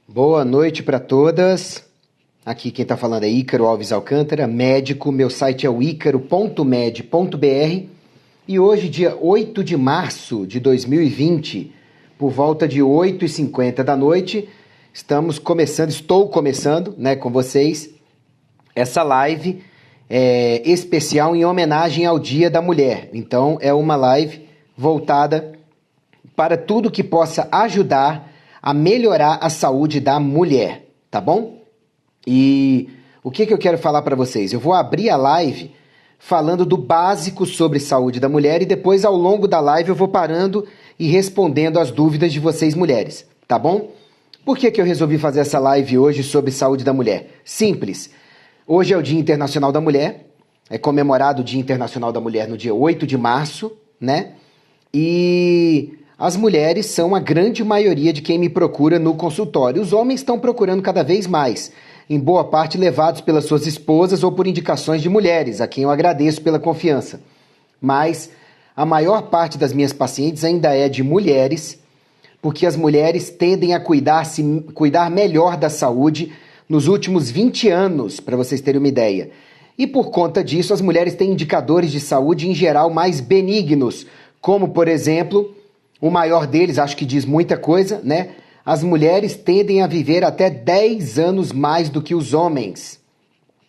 Boa noite para todas. Aqui quem está falando é Ícaro Alves Alcântara, médico. Meu site é o icaro.med.br e hoje, dia 8 de março de 2020, por volta de 8h50 da noite, estou começando, com vocês, essa live especial em homenagem ao Dia da Mulher. Então, é uma live voltada para tudo que possa ajudar a melhorar a saúde da mulher, tá bom? E o que eu quero falar para vocês? Eu vou abrir a live falando do básico sobre saúde da mulher e depois, ao longo da live, eu vou parando e respondendo as dúvidas de vocês, mulheres, tá bom? Por que eu resolvi fazer essa live hoje sobre saúde da mulher? Simples. Hoje é o Dia Internacional da Mulher, é comemorado o Dia Internacional da Mulher no dia 8 de março, né? E as mulheres são a grande maioria de quem me procura no consultório. Os homens estão procurando cada vez mais, em boa parte levados pelas suas esposas ou por indicações de mulheres, a quem eu agradeço pela confiança. Mas a maior parte das minhas pacientes ainda é de mulheres, porque as mulheres tendem a cuidar melhor da saúde nos últimos 20 anos, para vocês terem uma ideia. E por conta disso, as mulheres têm indicadores de saúde em geral mais benignos, como, por exemplo, o maior deles, acho que diz muita coisa, né? As mulheres tendem a viver até 10 anos mais do que os homens.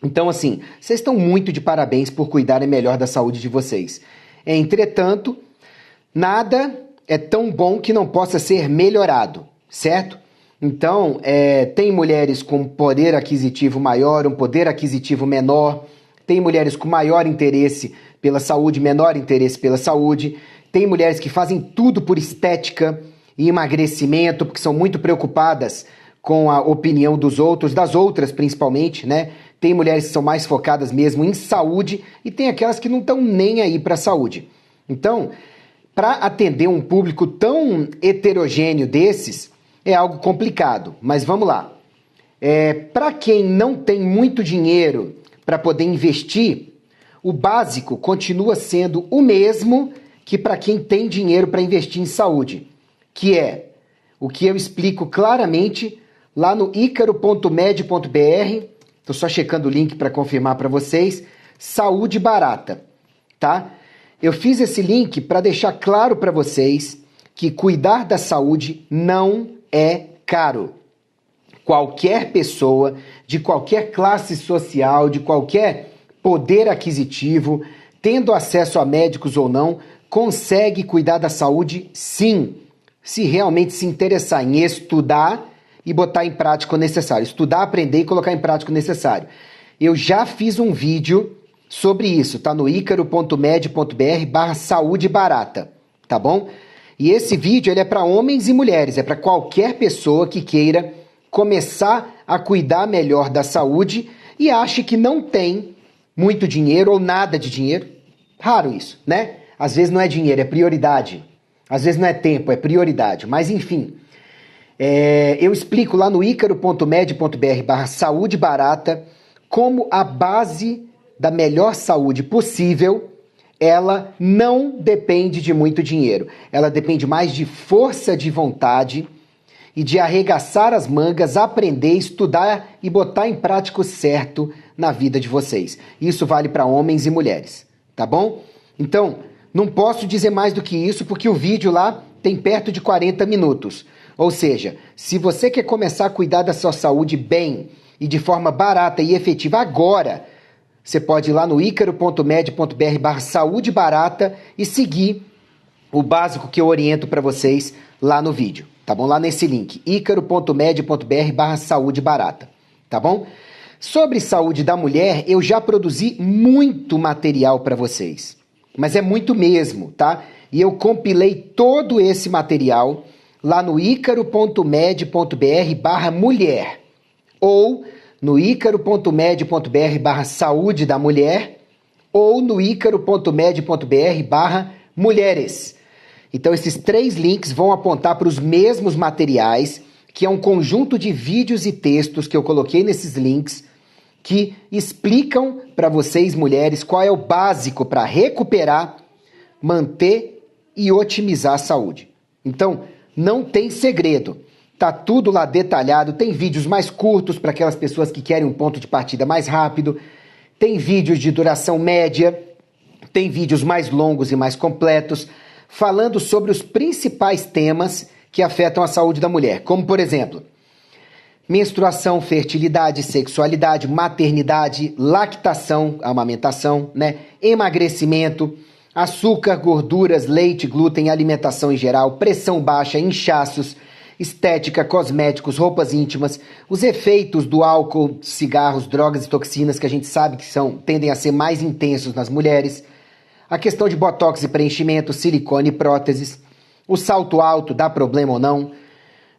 Então, assim, vocês estão muito de parabéns por cuidarem melhor da saúde de vocês. Entretanto, nada é tão bom que não possa ser melhorado, certo? Então, tem mulheres com poder aquisitivo maior, um poder aquisitivo menor, tem mulheres com maior interesse pela saúde, menor interesse pela saúde, tem mulheres que fazem tudo por estética e emagrecimento, porque são muito preocupadas com a opinião dos outros, das outras principalmente, né? Tem mulheres que são mais focadas mesmo em saúde e tem aquelas que não estão nem aí para a saúde. Então, para atender um público tão heterogêneo desses, é algo complicado, mas vamos lá. Para quem não tem muito dinheiro para poder investir, o básico continua sendo o mesmo que para quem tem dinheiro para investir em saúde, que é o que eu explico claramente lá no icaro.med.br, estou só checando o link para confirmar para vocês, saúde barata, tá? Eu fiz esse link para deixar claro para vocês que cuidar da saúde não é caro. Qualquer pessoa, de qualquer classe social, de qualquer poder aquisitivo, tendo acesso a médicos ou não, consegue cuidar da saúde, sim, se realmente se interessar em estudar e botar em prática o necessário. Estudar, aprender e colocar em prática o necessário. Eu já fiz um vídeo sobre isso, tá no icaro.med.br/saúde barata, tá bom? E esse vídeo ele é para homens e mulheres, é para qualquer pessoa que queira começar a cuidar melhor da saúde e ache que não tem muito dinheiro ou nada de dinheiro. Raro isso, né? Às vezes não é dinheiro, é prioridade. Às vezes não é tempo, é prioridade. Mas enfim, eu explico lá no icaro.med.br/saúde barata como a base da melhor saúde possível, ela não depende de muito dinheiro. Ela depende mais de força de vontade e de arregaçar as mangas, aprender, estudar e botar em prática o certo na vida de vocês. Isso vale para homens e mulheres, tá bom? Então, não posso dizer mais do que isso porque o vídeo lá tem perto de 40 minutos. Ou seja, se você quer começar a cuidar da sua saúde bem e de forma barata e efetiva agora, você pode ir lá no icaro.med.br/saúde barata e seguir o básico que eu oriento para vocês lá no vídeo, tá bom? Lá nesse link, icaro.med.br/saúde barata, tá bom? Sobre saúde da mulher, eu já produzi muito material para vocês, mas é muito mesmo, tá? E eu compilei todo esse material lá no icaro.med.br/mulher ou no icaro.med.br/saúde da mulher ou no icaro.med.br/mulheres. Então esses 3 links vão apontar para os mesmos materiais, que é um conjunto de vídeos e textos que eu coloquei nesses links, que explicam para vocês, mulheres, qual é o básico para recuperar, manter e otimizar a saúde. Então, não tem segredo. Tá tudo lá detalhado, tem vídeos mais curtos para aquelas pessoas que querem um ponto de partida mais rápido, tem vídeos de duração média, tem vídeos mais longos e mais completos, falando sobre os principais temas que afetam a saúde da mulher, como por exemplo, menstruação, fertilidade, sexualidade, maternidade, lactação, amamentação, né? Emagrecimento, açúcar, gorduras, leite, glúten, alimentação em geral, pressão baixa, inchaços, estética, cosméticos, roupas íntimas, os efeitos do álcool, cigarros, drogas e toxinas que a gente sabe que tendem a ser mais intensos nas mulheres, a questão de botox e preenchimento, silicone e próteses, o salto alto, dá problema ou não,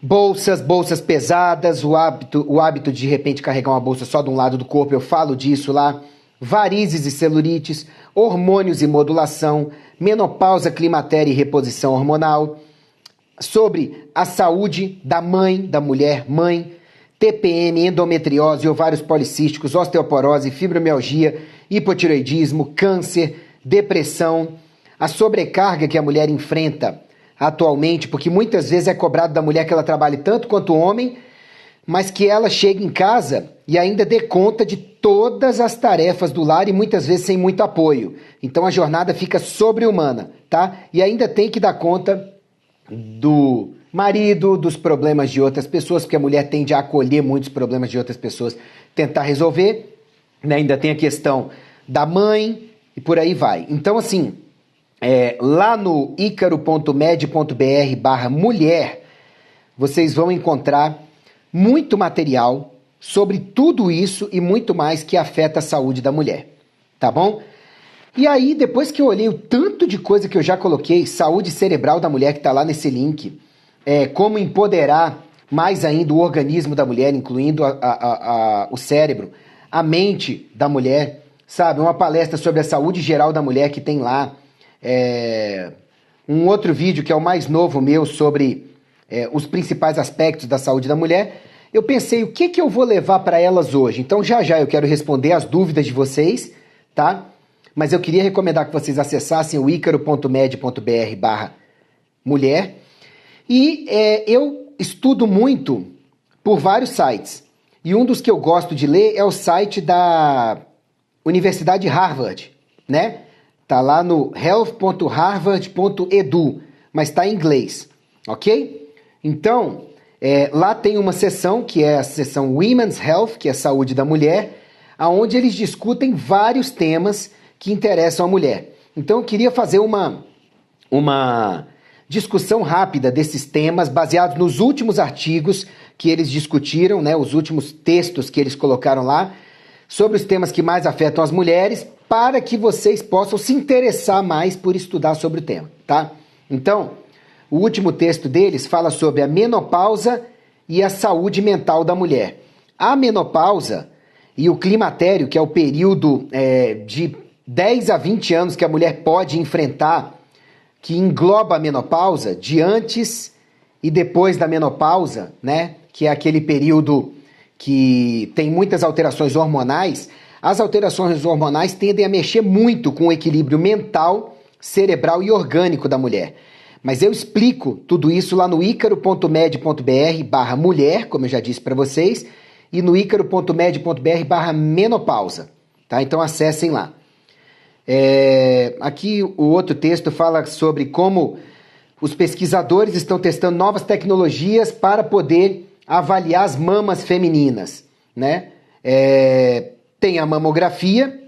bolsas pesadas, o hábito de repente carregar uma bolsa só de um lado do corpo, eu falo disso lá, varizes e celurites, hormônios e modulação, menopausa, climatério e reposição hormonal, sobre a saúde da mãe, da mulher mãe, TPM, endometriose, ovários policísticos, osteoporose, fibromialgia, hipotireoidismo, câncer, depressão, a sobrecarga que a mulher enfrenta atualmente, porque muitas vezes é cobrado da mulher que ela trabalhe tanto quanto o homem, mas que ela chegue em casa e ainda dê conta de todas as tarefas do lar e muitas vezes sem muito apoio. Então a jornada fica sobre-humana, tá? E ainda tem que dar conta do marido, dos problemas de outras pessoas, porque a mulher tende a acolher muitos problemas de outras pessoas, tentar resolver, né? Ainda tem a questão da mãe e por aí vai. Então, assim, lá no icaro.med.br/mulher, vocês vão encontrar muito material sobre tudo isso e muito mais que afeta a saúde da mulher, tá bom? E aí, depois que eu olhei o tanto de coisa que eu já coloquei, saúde cerebral da mulher que está lá nesse link, como empoderar mais ainda o organismo da mulher, incluindo o cérebro, a mente da mulher, sabe? Uma palestra sobre a saúde geral da mulher que tem lá, um outro vídeo que é o mais novo meu sobre os principais aspectos da saúde da mulher. Eu pensei, o que eu vou levar para elas hoje? Então já eu quero responder as dúvidas de vocês, tá? Mas eu queria recomendar que vocês acessassem o icaro.med.br/mulher. E eu estudo muito por vários sites. E um dos que eu gosto de ler é o site da Universidade de Harvard, né? Tá lá no health.harvard.edu, mas está em inglês, ok? Então, lá tem uma seção, que é a seção Women's Health, que é a saúde da mulher, onde eles discutem vários temas que interessam a mulher. Então, eu queria fazer uma discussão rápida desses temas, baseados nos últimos artigos que eles discutiram, né, os últimos textos que eles colocaram lá, sobre os temas que mais afetam as mulheres, para que vocês possam se interessar mais por estudar sobre o tema, tá? Então, o último texto deles fala sobre a menopausa e a saúde mental da mulher. A menopausa e o climatério, que é o período de 10 a 20 anos que a mulher pode enfrentar, que engloba a menopausa, de antes e depois da menopausa, né? Que é aquele período que tem muitas alterações hormonais. As alterações hormonais tendem a mexer muito com o equilíbrio mental, cerebral e orgânico da mulher. Mas eu explico tudo isso lá no icaro.med.br/mulher, como eu já disse para vocês, e no icaro.med.br/menopausa, tá? Então acessem lá. Aqui o outro texto fala sobre como os pesquisadores estão testando novas tecnologias para poder avaliar as mamas femininas, né? Tem a mamografia,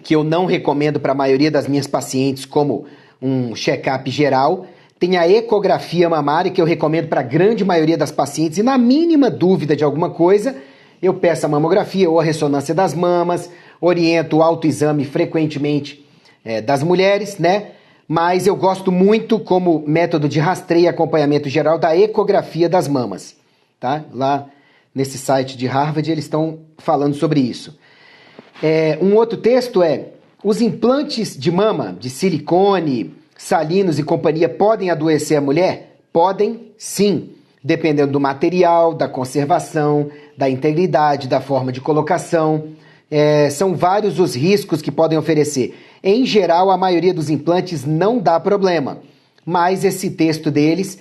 que eu não recomendo para a maioria das minhas pacientes como um check-up geral. Tem a ecografia mamária, que eu recomendo para a grande maioria das pacientes, e na mínima dúvida de alguma coisa, eu peço a mamografia ou a ressonância das mamas, oriento o autoexame frequentemente das mulheres, né? Mas eu gosto muito, como método de rastreio e acompanhamento geral, da ecografia das mamas, tá? Lá nesse site de Harvard eles estão falando sobre isso. Um outro texto os implantes de mama, de silicone, salinos e companhia, podem adoecer a mulher? Podem, sim, dependendo do material, da conservação, da integridade, da forma de colocação. São vários os riscos que podem oferecer. Em geral, a maioria dos implantes não dá problema, mas esse texto deles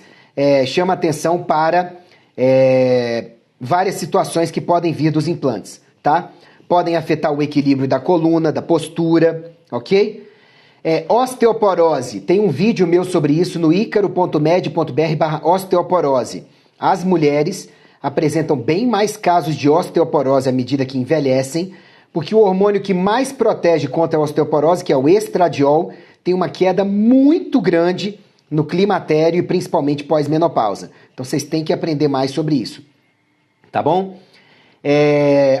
chama atenção para várias situações que podem vir dos implantes, tá? Podem afetar o equilíbrio da coluna, da postura, ok? Osteoporose, tem um vídeo meu sobre isso no icaro.med.br/osteoporose. As mulheres apresentam bem mais casos de osteoporose à medida que envelhecem, porque o hormônio que mais protege contra a osteoporose, que é o estradiol, tem uma queda muito grande no climatério e principalmente pós-menopausa. Então vocês têm que aprender mais sobre isso, tá bom?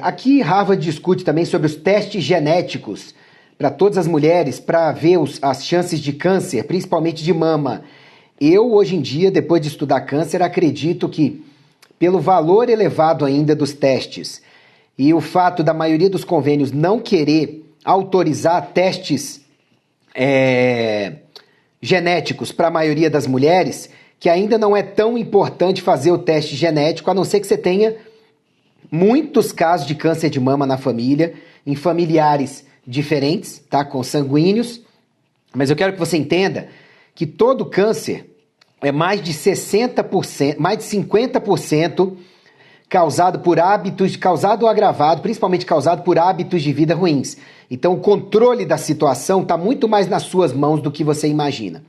Aqui Harvard discute também sobre os testes genéticos para todas as mulheres para ver as chances de câncer, principalmente de mama. Eu, hoje em dia, depois de estudar câncer, acredito que, pelo valor elevado ainda dos testes e o fato da maioria dos convênios não querer autorizar testes genéticos para a maioria das mulheres, que ainda não é tão importante fazer o teste genético, a não ser que você tenha muitos casos de câncer de mama na família, em familiares diferentes, tá? Consanguíneos. Mas eu quero que você entenda que todo câncer é mais de 60%, mais de 50% causado ou agravado, principalmente causado por hábitos de vida ruins. Então o controle da situação está muito mais nas suas mãos do que você imagina,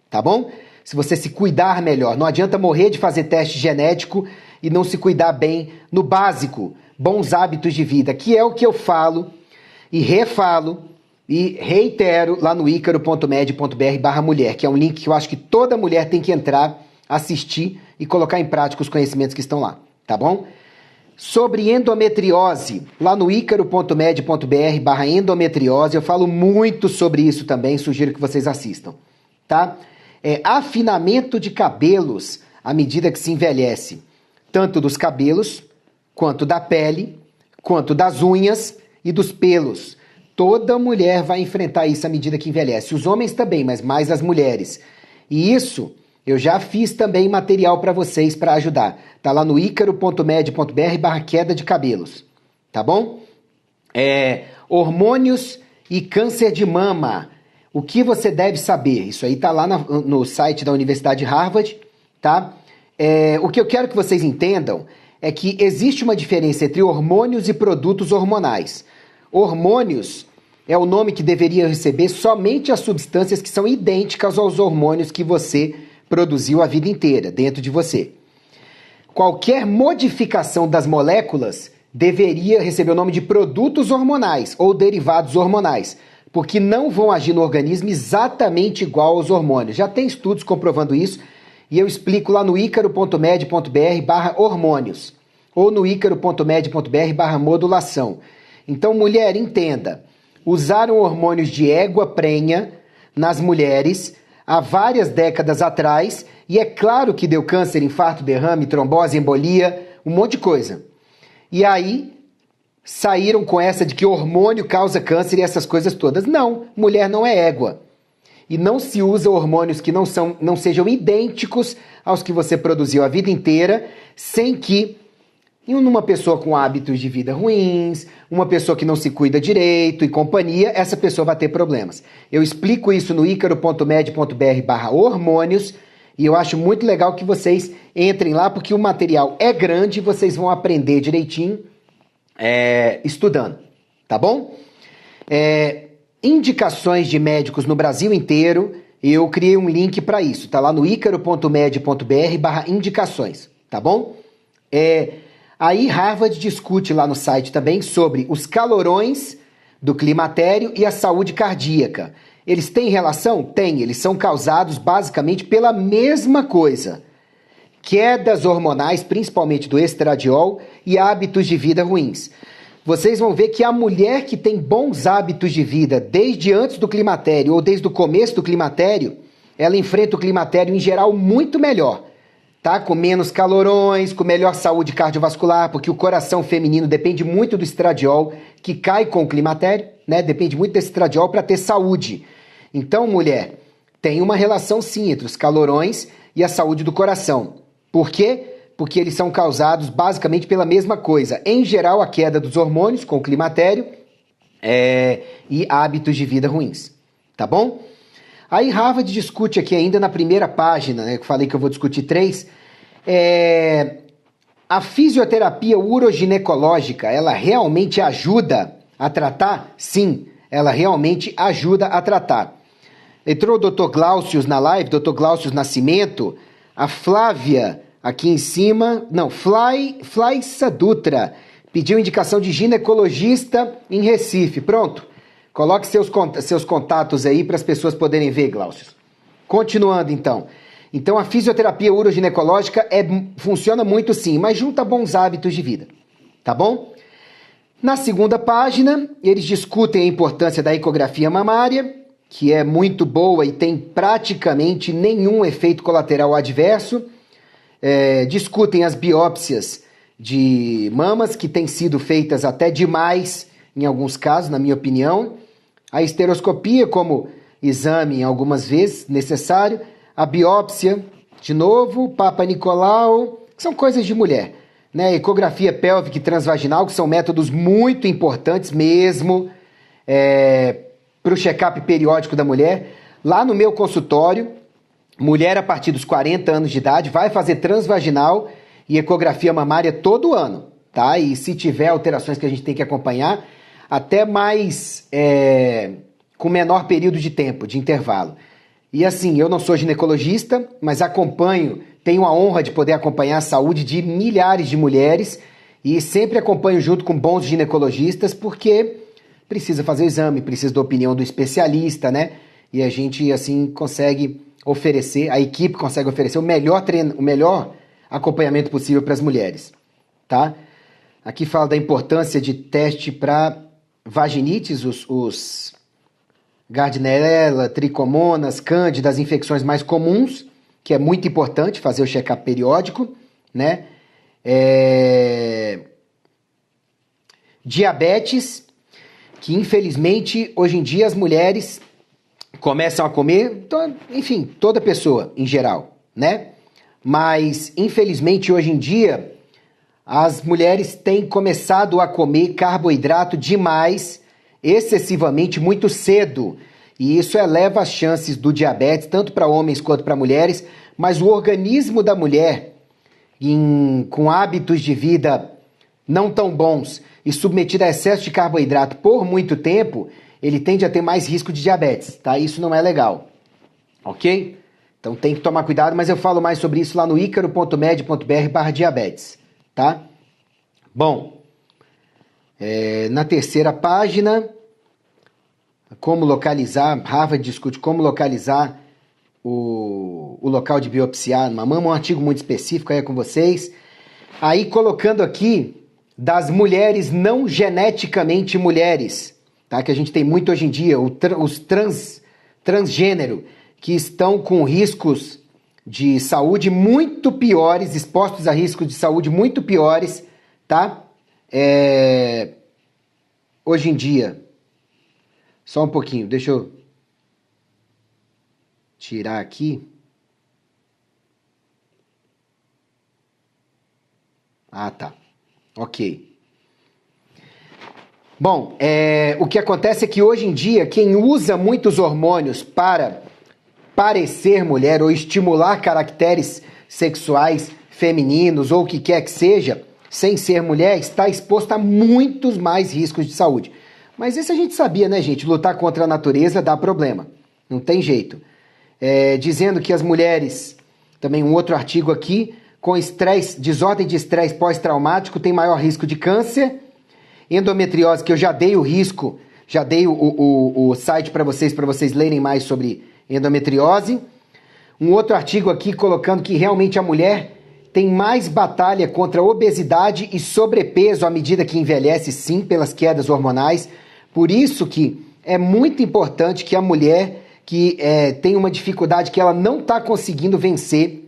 tá bom? Se você se cuidar melhor, não adianta morrer de fazer teste genético e não se cuidar bem no básico, bons hábitos de vida, que é o que eu falo e refalo e reitero lá no icaro.med.br/mulher, que é um link que eu acho que toda mulher tem que entrar, assistir e colocar em prática os conhecimentos que estão lá, tá bom? Sobre endometriose, lá no icaro.med.br/endometriose, eu falo muito sobre isso também, sugiro que vocês assistam, tá? Afinamento de cabelos à medida que se envelhece, tanto dos cabelos, quanto da pele, quanto das unhas e dos pelos. Toda mulher vai enfrentar isso à medida que envelhece. Os homens também, mas mais as mulheres. E isso eu já fiz também material para vocês para ajudar. Tá lá no icaro.med.br/queda de cabelos. Tá bom? Hormônios e câncer de mama. O que você deve saber? Isso aí tá lá no site da Universidade de Harvard, tá? O que eu quero que vocês entendam é que existe uma diferença entre hormônios e produtos hormonais. Hormônios é o nome que deveria receber somente as substâncias que são idênticas aos hormônios que você produziu a vida inteira dentro de você. Qualquer modificação das moléculas deveria receber o nome de produtos hormonais ou derivados hormonais, porque não vão agir no organismo exatamente igual aos hormônios. Já tem estudos comprovando isso e eu explico lá no icaro.med.br/hormônios ou no icaro.med.br/modulação. Então, mulher, entenda, usaram hormônios de égua prenha nas mulheres há várias décadas atrás e é claro que deu câncer, infarto, derrame, trombose, embolia, um monte de coisa. E aí saíram com essa de que hormônio causa câncer e essas coisas todas. Não, mulher não é égua. E não se usa hormônios que não sejam idênticos aos que você produziu a vida inteira, sem que numa pessoa com hábitos de vida ruins, uma pessoa que não se cuida direito e companhia, essa pessoa vai ter problemas. Eu explico isso no icaro.med.br/hormônios e eu acho muito legal que vocês entrem lá, porque o material é grande e vocês vão aprender direitinho estudando, tá bom? Indicações de médicos no Brasil inteiro, eu criei um link para isso, tá lá no icaro.med.br/indicações, tá bom? Aí Harvard discute lá no site também sobre os calorões do climatério e a saúde cardíaca. Eles têm relação? Tem, eles são causados basicamente pela mesma coisa. Quedas hormonais, principalmente do estradiol, e hábitos de vida ruins. Vocês vão ver que a mulher que tem bons hábitos de vida desde antes do climatério ou desde o começo do climatério, ela enfrenta o climatério em geral muito melhor. Tá? Com menos calorões, com melhor saúde cardiovascular, porque o coração feminino depende muito do estradiol, que cai com o climatério, né? Depende muito desse estradiol para ter saúde. Então, mulher, tem uma relação sim entre os calorões e a saúde do coração. Por quê? Porque eles são causados basicamente pela mesma coisa. Em geral, a queda dos hormônios com o climatério e hábitos de vida ruins. Tá bom? Aí Harvard discute aqui ainda na primeira página, né, que eu falei que eu vou discutir 3, A fisioterapia uroginecológica, ela realmente ajuda a tratar? Sim, ela realmente ajuda a tratar. Entrou o Dr. Glaucius na live, Dr. Glaucius Nascimento, a Flávia aqui em cima, não, Fly Sadutra, pediu indicação de ginecologista em Recife. Pronto, coloque seus contatos aí para as pessoas poderem ver, Glaucius. Continuando então. Então a fisioterapia uroginecológica funciona muito sim, mas junta bons hábitos de vida, tá bom? Na segunda página, eles discutem a importância da ecografia mamária, que é muito boa e tem praticamente nenhum efeito colateral adverso. Discutem as biópsias de mamas, que têm sido feitas até demais em alguns casos, na minha opinião. A esteroscopia como exame algumas vezes necessário. A biópsia, de novo, Papa Nicolau, que são coisas de mulher. Né? Ecografia pélvica e transvaginal, que são métodos muito importantes mesmo para o check-up periódico da mulher. Lá no meu consultório, mulher a partir dos 40 anos de idade vai fazer transvaginal e ecografia mamária todo ano, tá? E se tiver alterações que a gente tem que acompanhar, até mais com menor período de tempo, de intervalo. E assim, eu não sou ginecologista, mas tenho a honra de poder acompanhar a saúde de milhares de mulheres e sempre acompanho junto com bons ginecologistas, porque precisa fazer o exame, precisa da opinião do especialista, né? E a gente, assim, consegue oferecer, a equipe consegue oferecer o melhor acompanhamento possível para as mulheres, tá? Aqui fala da importância de teste para vaginites, os Gardnerella, tricomonas, cândida, as infecções mais comuns, que é muito importante fazer o check-up periódico, né? Diabetes, que infelizmente hoje em dia as mulheres começam a comer, enfim, toda pessoa em geral, né? Mas infelizmente hoje em dia as mulheres têm começado a comer carboidrato demais, excessivamente, muito cedo. E isso eleva as chances do diabetes, tanto para homens quanto para mulheres, mas o organismo da mulher, com hábitos de vida não tão bons e submetido a excesso de carboidrato por muito tempo, ele tende a ter mais risco de diabetes, tá? Isso não é legal, ok? Então tem que tomar cuidado, mas eu falo mais sobre isso lá no icaro.med.br/diabetes, tá? Bom, na terceira página, como localizar, Harvard discute como localizar o local de biopsiar numa mama, um artigo muito específico aí com vocês. Aí colocando aqui das mulheres não geneticamente mulheres, tá? Que a gente tem muito hoje em dia, os transgênero, que estão com riscos de saúde muito piores, expostos a riscos de saúde muito piores, tá? Hoje em dia, só um pouquinho, deixa eu tirar aqui. Ah, tá. Ok. Bom, o que acontece é que hoje em dia, quem usa muitos hormônios para parecer mulher ou estimular caracteres sexuais femininos ou o que quer que seja, sem ser mulher, está exposto a muitos mais riscos de saúde. Mas isso a gente sabia, né, gente? Lutar contra a natureza dá problema. Não tem jeito. Dizendo que as mulheres, também um outro artigo aqui, com estresse, desordem de estresse pós-traumático, tem maior risco de câncer. Endometriose, que eu já dei o risco, já dei o site para vocês lerem mais sobre endometriose. Um outro artigo aqui colocando que realmente a mulher tem mais batalha contra obesidade e sobrepeso à medida que envelhece, sim, pelas quedas hormonais. Por isso que é muito importante que a mulher que tem uma dificuldade que ela não está conseguindo vencer,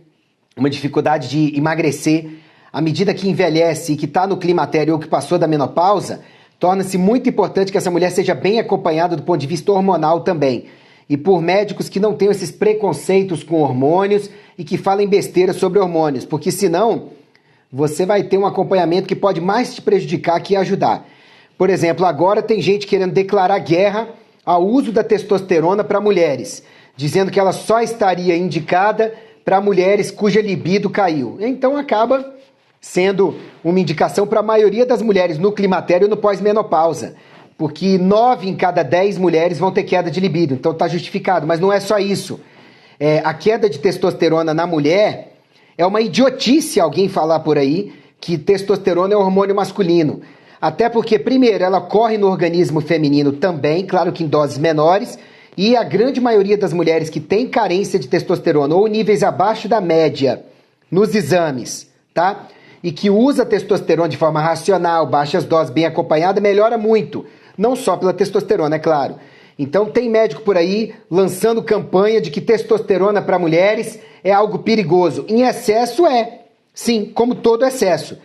uma dificuldade de emagrecer, à medida que envelhece e que está no climatério ou que passou da menopausa, torna-se muito importante que essa mulher seja bem acompanhada do ponto de vista hormonal também. E por médicos que não tenham esses preconceitos com hormônios e que falem besteira sobre hormônios, porque senão você vai ter um acompanhamento que pode mais te prejudicar que ajudar. Por exemplo, agora tem gente querendo declarar guerra ao uso da testosterona para mulheres, dizendo que ela só estaria indicada para mulheres cuja libido caiu. Então acaba sendo uma indicação para a maioria das mulheres no climatério e no pós-menopausa, porque 9 em cada 10 mulheres vão ter queda de libido, então está justificado, mas não é só isso. A queda de testosterona na mulher é uma idiotice alguém falar por aí que testosterona é hormônio masculino. Até porque, primeiro, ela corre no organismo feminino também, claro que em doses menores, e a grande maioria das mulheres que tem carência de testosterona ou níveis abaixo da média nos exames, tá? E que usa testosterona de forma racional, baixas doses, bem acompanhada, melhora muito. Não só pela testosterona, é claro. Então tem médico por aí lançando campanha de que testosterona para mulheres é algo perigoso. Em excesso é, sim, como todo excesso.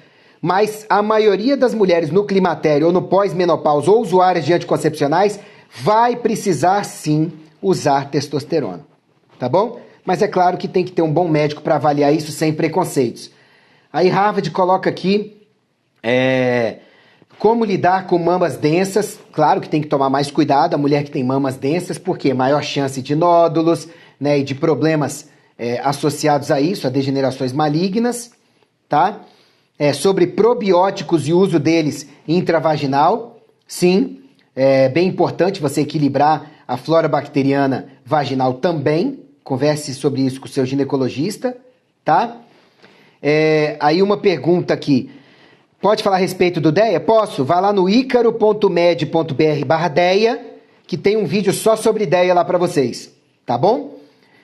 Mas a maioria das mulheres no climatério ou no pós-menopausa ou usuárias de anticoncepcionais vai precisar sim usar testosterona, tá bom? Mas é claro que tem que ter um bom médico para avaliar isso sem preconceitos. Aí Harvard coloca aqui como lidar com mamas densas. Claro que tem que tomar mais cuidado a mulher que tem mamas densas, porque maior chance de nódulos, né, e de problemas associados a isso, a degenerações malignas, tá? Sobre probióticos e uso deles intravaginal, sim, é bem importante você equilibrar a flora bacteriana vaginal também, converse sobre isso com o seu ginecologista, tá? Aí uma pergunta aqui, pode falar a respeito do DEA? Posso, vai lá no icaro.med.br/DEA, que tem um vídeo só sobre DEA lá para vocês, tá bom?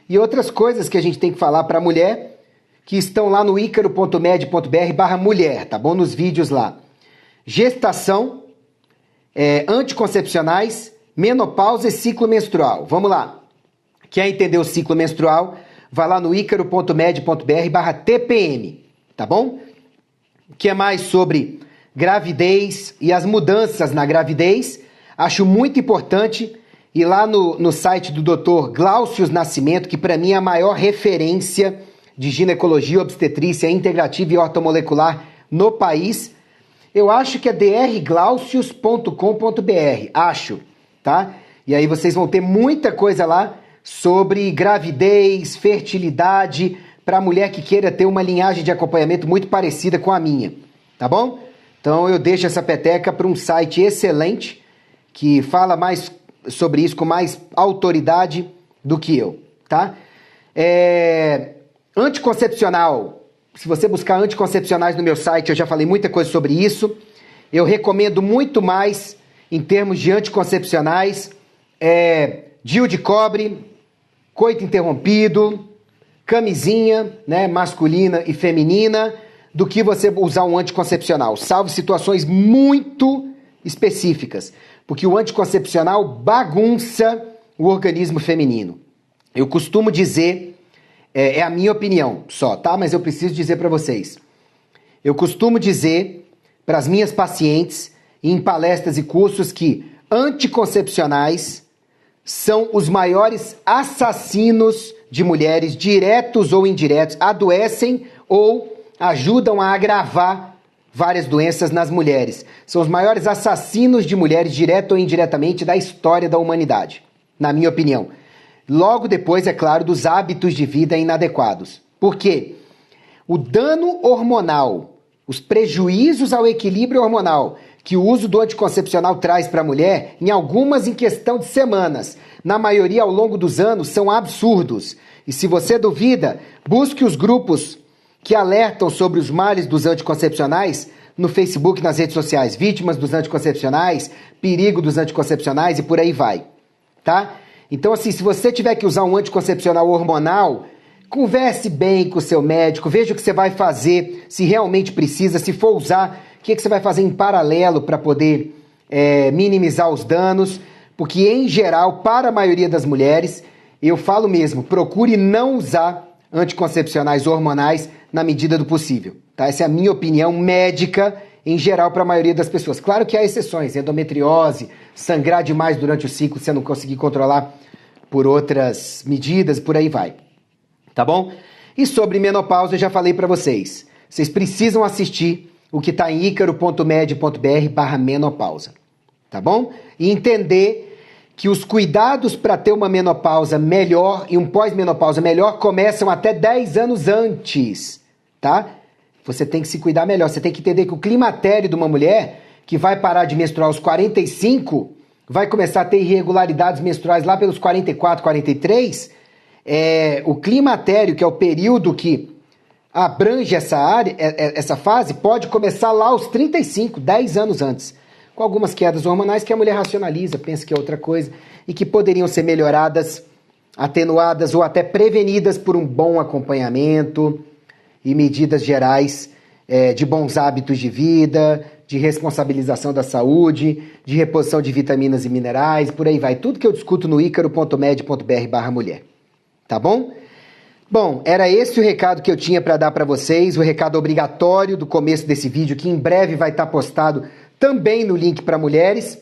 E outras coisas que a gente tem que falar para a mulher, que estão lá no icaro.med.br/mulher, tá bom? Nos vídeos lá. Gestação, anticoncepcionais, menopausa e ciclo menstrual. Vamos lá. Quer entender o ciclo menstrual? Vai lá no icaro.med.br/TPM, tá bom? O que é mais sobre gravidez e as mudanças na gravidez? Acho muito importante ir lá no site do Dr. Glaucius Nascimento, que para mim é a maior referência de ginecologia, obstetrícia, integrativa e ortomolecular no país. Eu acho que é drglaucius.com.br, acho, tá? E aí vocês vão ter muita coisa lá sobre gravidez, fertilidade, para mulher que queira ter uma linhagem de acompanhamento muito parecida com a minha, tá bom? Então eu deixo essa peteca para um site excelente que fala mais sobre isso com mais autoridade do que eu, tá? Anticoncepcional. Se você buscar anticoncepcionais no meu site, eu já falei muita coisa sobre isso. Eu recomendo muito mais em termos de anticoncepcionais, DIU de cobre, coito interrompido, camisinha, né, masculina e feminina, do que você usar um anticoncepcional, salvo situações muito específicas, porque o anticoncepcional bagunça o organismo feminino. Eu costumo dizer, é a minha opinião só, tá? Mas eu preciso dizer para vocês. Eu costumo dizer para as minhas pacientes, em palestras e cursos, que anticoncepcionais são os maiores assassinos de mulheres, diretos ou indiretos, adoecem ou ajudam a agravar várias doenças nas mulheres. São os maiores assassinos de mulheres, direto ou indiretamente, da história da humanidade, na minha opinião. Logo depois, é claro, dos hábitos de vida inadequados. Por quê? O dano hormonal, os prejuízos ao equilíbrio hormonal que o uso do anticoncepcional traz para a mulher, em questão de semanas, na maioria ao longo dos anos, são absurdos. E se você duvida, busque os grupos que alertam sobre os males dos anticoncepcionais no Facebook, nas redes sociais, vítimas dos anticoncepcionais, perigo dos anticoncepcionais e por aí vai, tá? Então, assim, se você tiver que usar um anticoncepcional hormonal, converse bem com o seu médico, veja o que você vai fazer, se realmente precisa, se for usar, o que você vai fazer em paralelo para poder minimizar os danos, porque, em geral, para a maioria das mulheres, eu falo mesmo, procure não usar anticoncepcionais hormonais na medida do possível, tá? Essa é a minha opinião médica, em geral, para a maioria das pessoas. Claro que há exceções, endometriose, sangrar demais durante o ciclo, você não conseguir controlar por outras medidas, por aí vai. Tá bom? E sobre menopausa, eu já falei para vocês. Vocês precisam assistir o que está em icaro.med.br/menopausa. Tá bom? E entender que os cuidados para ter uma menopausa melhor e um pós-menopausa melhor começam até 10 anos antes, tá? Você tem que se cuidar melhor. Você tem que entender que o climatério de uma mulher que vai parar de menstruar aos 45, vai começar a ter irregularidades menstruais lá pelos 44, 43. O climatério, que é o período que abrange essa área, essa fase, pode começar lá aos 35, 10 anos antes. Com algumas quedas hormonais que a mulher racionaliza, pensa que é outra coisa, e que poderiam ser melhoradas, atenuadas ou até prevenidas por um bom acompanhamento e medidas gerais de bons hábitos de vida, de responsabilização da saúde, de reposição de vitaminas e minerais, por aí vai. Tudo que eu discuto no icaro.med.br/mulher. Tá bom? Bom, era esse o recado que eu tinha para dar para vocês, o recado obrigatório do começo desse vídeo, que em breve vai estar postado também no link para mulheres,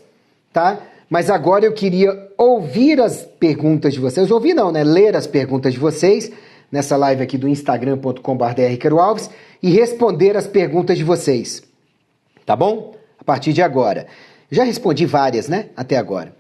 tá? Mas agora eu queria ouvir as perguntas de vocês, ouvir não, né? Ler as perguntas de vocês nessa live aqui do instagram.com/drricaroalves e responder as perguntas de vocês, tá bom? A partir de agora. Já respondi várias, né? Até agora.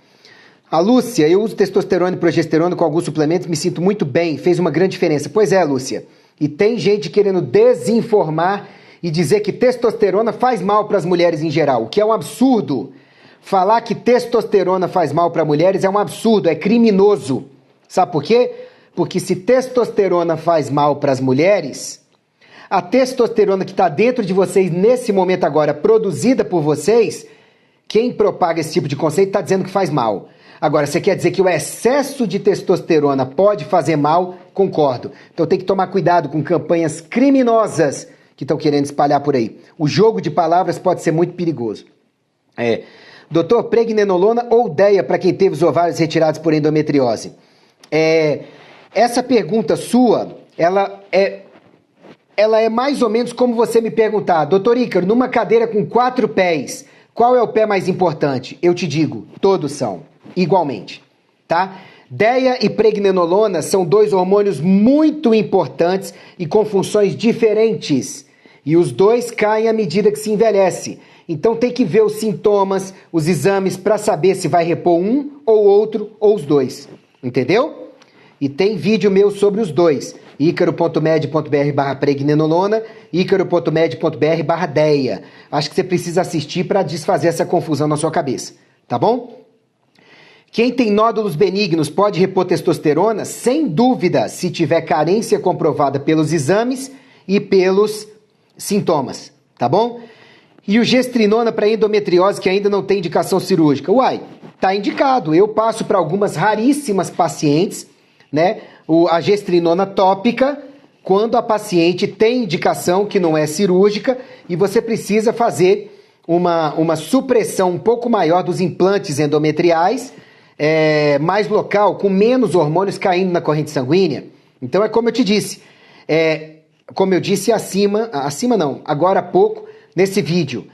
A Lúcia, eu uso testosterona e progesterona com alguns suplementos, me sinto muito bem, fez uma grande diferença. Pois é, Lúcia. E tem gente querendo desinformar e dizer que testosterona faz mal para as mulheres em geral, o que é um absurdo. Falar que testosterona faz mal para mulheres é um absurdo, é criminoso. Sabe por quê? Porque se testosterona faz mal para as mulheres, a testosterona que está dentro de vocês nesse momento agora, produzida por vocês, quem propaga esse tipo de conceito está dizendo que faz mal. Agora, você quer dizer que o excesso de testosterona pode fazer mal? Concordo. Então tem que tomar cuidado com campanhas criminosas que estão querendo espalhar por aí. O jogo de palavras pode ser muito perigoso. Doutor, pregnenolona ou DEA para quem teve os ovários retirados por endometriose? Essa pergunta sua, ela é mais ou menos como você me perguntar, doutor Ícaro, numa cadeira com 4 pés, qual é o pé mais importante? Eu te digo, todos são, igualmente, tá? DEA e pregnenolona são 2 hormônios muito importantes e com funções diferentes. E os 2 caem à medida que se envelhece. Então tem que ver os sintomas, os exames, para saber se vai repor um ou outro ou os 2. Entendeu? E tem vídeo meu sobre os 2. icaro.med.br/pregnenolona, icaro.med.br/DEA. Acho que você precisa assistir para desfazer essa confusão na sua cabeça. Tá bom? Quem tem nódulos benignos pode repor testosterona? Sem dúvida, se tiver carência comprovada pelos exames e pelos sintomas. Tá bom? E o gestrinona para endometriose que ainda não tem indicação cirúrgica? Uai, tá indicado. Eu passo para algumas raríssimas pacientes, né, a gestrinona tópica, quando a paciente tem indicação que não é cirúrgica e você precisa fazer uma supressão um pouco maior dos implantes endometriais, mais local, com menos hormônios caindo na corrente sanguínea. Então é como eu te disse, como eu disse acima não, agora há pouco, nesse vídeo,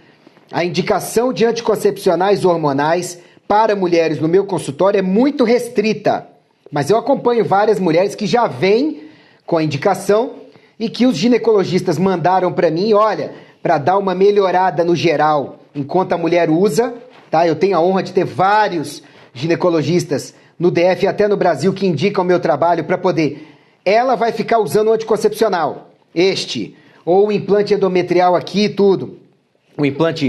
a indicação de anticoncepcionais hormonais para mulheres no meu consultório é muito restrita, mas eu acompanho várias mulheres que já vêm com a indicação e que os ginecologistas mandaram para mim, olha, para dar uma melhorada no geral, enquanto a mulher usa, tá? Eu tenho a honra de ter vários ginecologistas no DF e até no Brasil que indicam o meu trabalho para poder. Ela vai ficar usando o anticoncepcional, ou o implante endometrial aqui e tudo. O implante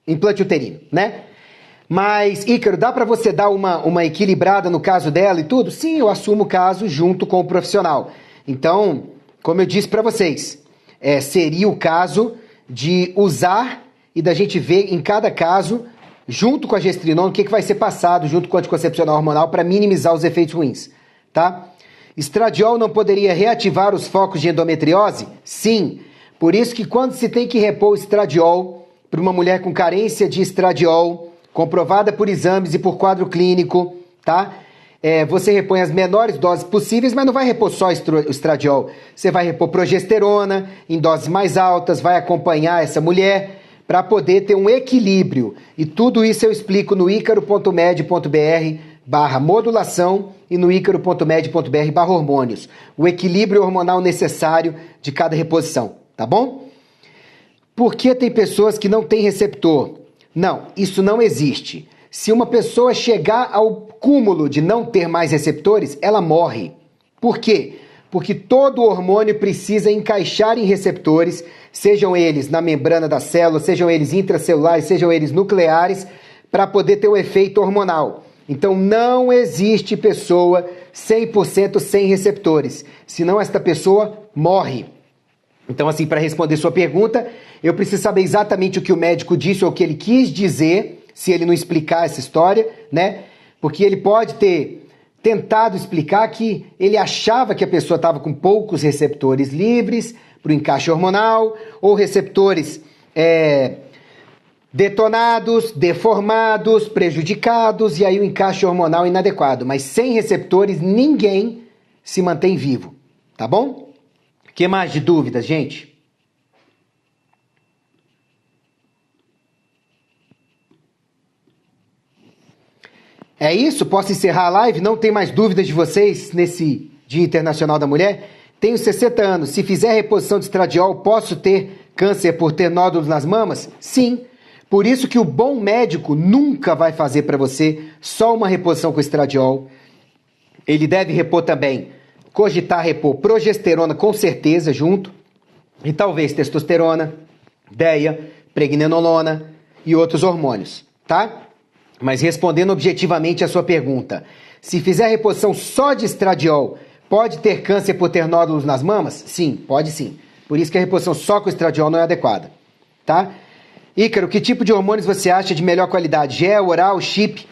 implante uterino, né? Mas, Ícaro, dá para você dar uma equilibrada no caso dela e tudo? Sim, eu assumo o caso junto com o profissional. Então, como eu disse para vocês, seria o caso de usar e da gente ver em cada caso, junto com a gestrinona, o que vai ser passado junto com o anticoncepcional hormonal para minimizar os efeitos ruins, tá? Estradiol não poderia reativar os focos de endometriose? Sim. Por isso que quando se tem que repor o estradiol para uma mulher com carência de estradiol, comprovada por exames e por quadro clínico, tá? Você repõe as menores doses possíveis, mas não vai repor só o estradiol. Você vai repor progesterona em doses mais altas, vai acompanhar essa mulher para poder ter um equilíbrio. E tudo isso eu explico no icaro.med.br/modulação e no icaro.med.br/hormônios. O equilíbrio hormonal necessário de cada reposição, tá bom? Por que tem pessoas que não têm receptor? Não, isso não existe. Se uma pessoa chegar ao cúmulo de não ter mais receptores, ela morre. Por quê? porque todo hormônio precisa encaixar em receptores, sejam eles na membrana da célula, sejam eles intracelulares, sejam eles nucleares, para poder ter um efeito hormonal. Então não existe pessoa 100% sem receptores, senão esta pessoa morre. Então, assim, para responder sua pergunta, eu preciso saber exatamente o que o médico disse ou o que ele quis dizer, se ele não explicar essa história, né? Porque ele pode ter tentado explicar que ele achava que a pessoa estava com poucos receptores livres para o encaixe hormonal, ou receptores detonados, deformados, prejudicados, e aí o encaixe hormonal inadequado. Mas sem receptores, ninguém se mantém vivo, tá bom? O que mais de dúvidas, gente? É isso? Posso encerrar a live? Não tem mais dúvidas de vocês nesse Dia Internacional da Mulher? Tenho 60 anos. Se fizer reposição de estradiol, posso ter câncer por ter nódulos nas mamas? Sim. Por isso que o bom médico nunca vai fazer para você só uma reposição com estradiol. Ele deve repor também, cogitar repor progesterona com certeza junto, e talvez testosterona, DEA, pregnenolona e outros hormônios, tá? Mas respondendo objetivamente a sua pergunta, se fizer reposição só de estradiol, pode ter câncer por ter nódulos nas mamas? Sim, pode sim. Por isso que a reposição só com estradiol não é adequada, tá? Ícaro, que tipo de hormônios você acha de melhor qualidade? Gel, oral, chip?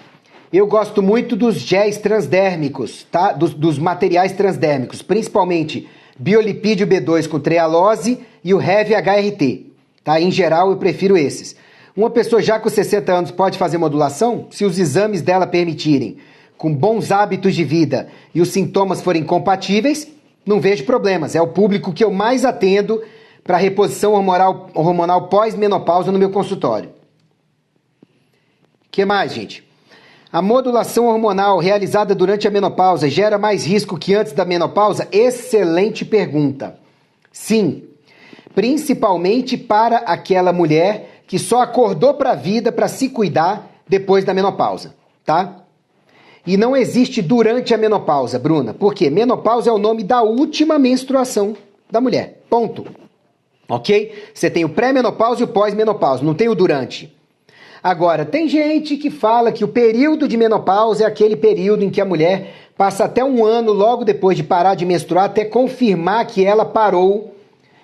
Eu gosto muito dos géis transdérmicos, tá? Dos materiais transdérmicos, principalmente biolipídio B2 com trealose e o Heavy HRT, tá? Em geral, eu prefiro esses. Uma pessoa já com 60 anos pode fazer modulação? Se os exames dela permitirem, com bons hábitos de vida e os sintomas forem compatíveis, não vejo problemas. É o público que eu mais atendo para reposição hormonal pós-menopausa no meu consultório. O que mais, gente? A modulação hormonal realizada durante a menopausa gera mais risco que antes da menopausa? Excelente pergunta. Sim, principalmente para aquela mulher que só acordou para a vida para se cuidar depois da menopausa, tá? E não existe durante a menopausa, Bruna. Por quê? Menopausa é o nome da última menstruação da mulher. Ponto. Ok? Você tem o pré-menopausa e o pós-menopausa, não tem o durante. Agora, tem gente que fala que o período de menopausa é aquele período em que a mulher passa até um ano logo depois de parar de menstruar, até confirmar que ela parou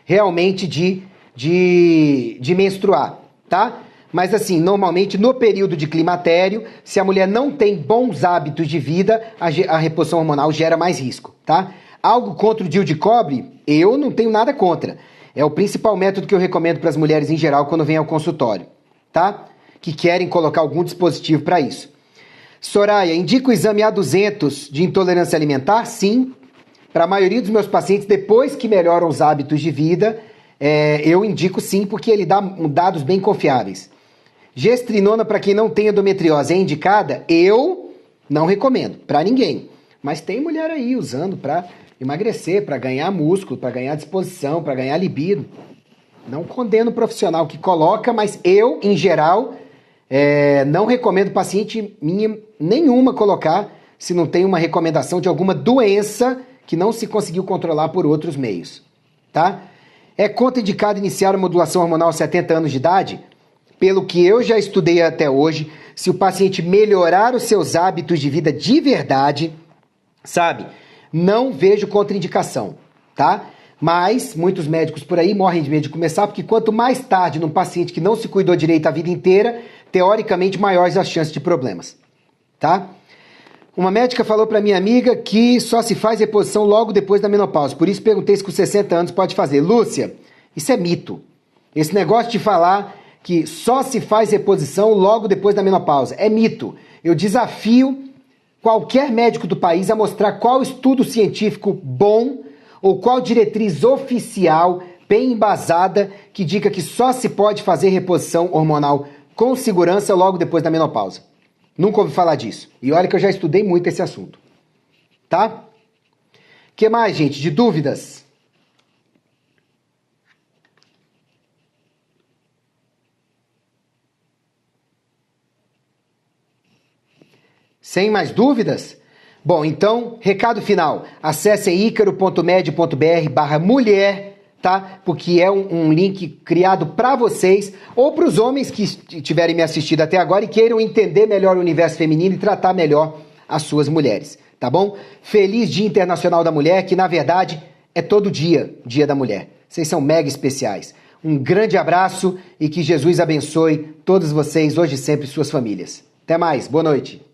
realmente de menstruar, tá? Mas assim, normalmente no período de climatério, se a mulher não tem bons hábitos de vida, a reposição hormonal gera mais risco, tá? Algo contra o DIU de cobre? Eu não tenho nada contra. É o principal método que eu recomendo para as mulheres em geral quando vêm ao consultório, tá? Que querem colocar algum dispositivo para isso. Soraya, indica o exame A200 de intolerância alimentar? Sim. Para a maioria dos meus pacientes, depois que melhoram os hábitos de vida, eu indico sim, porque ele dá dados bem confiáveis. Gestrinona, para quem não tem endometriose, é indicada? Eu não recomendo, para ninguém. Mas tem mulher aí usando para emagrecer, para ganhar músculo, para ganhar disposição, para ganhar libido. Não condeno o profissional que coloca, mas eu, em geral, não recomendo paciente minha nenhuma colocar se não tem uma recomendação de alguma doença que não se conseguiu controlar por outros meios, tá? É contraindicado iniciar a modulação hormonal aos 70 anos de idade? Pelo que eu já estudei até hoje, se o paciente melhorar os seus hábitos de vida de verdade, sabe? Não vejo contraindicação, tá? Mas muitos médicos por aí morrem de medo de começar, porque quanto mais tarde num paciente que não se cuidou direito a vida inteira, teoricamente maiores as chances de problemas, tá? Uma médica falou para minha amiga que só se faz reposição logo depois da menopausa, por isso perguntei se com 60 anos pode fazer. Lúcia, isso é mito. Esse negócio de falar que só se faz reposição logo depois da menopausa é mito. Eu desafio qualquer médico do país a mostrar qual estudo científico bom ou qual diretriz oficial bem embasada que diga que só se pode fazer reposição hormonal com segurança logo depois da menopausa. Nunca ouvi falar disso. E olha que eu já estudei muito esse assunto. Tá? Que mais, gente? De dúvidas? Sem mais dúvidas? Bom, então, recado final. Acesse icaro.med.br/mulher, tá? Porque é um link criado para vocês ou para os homens que tiverem me assistido até agora e queiram entender melhor o universo feminino e tratar melhor as suas mulheres, tá bom? Feliz Dia Internacional da Mulher, que na verdade é todo dia, Dia da Mulher. Vocês são mega especiais. Um grande abraço e que Jesus abençoe todos vocês hoje e sempre e suas famílias. Até mais, boa noite.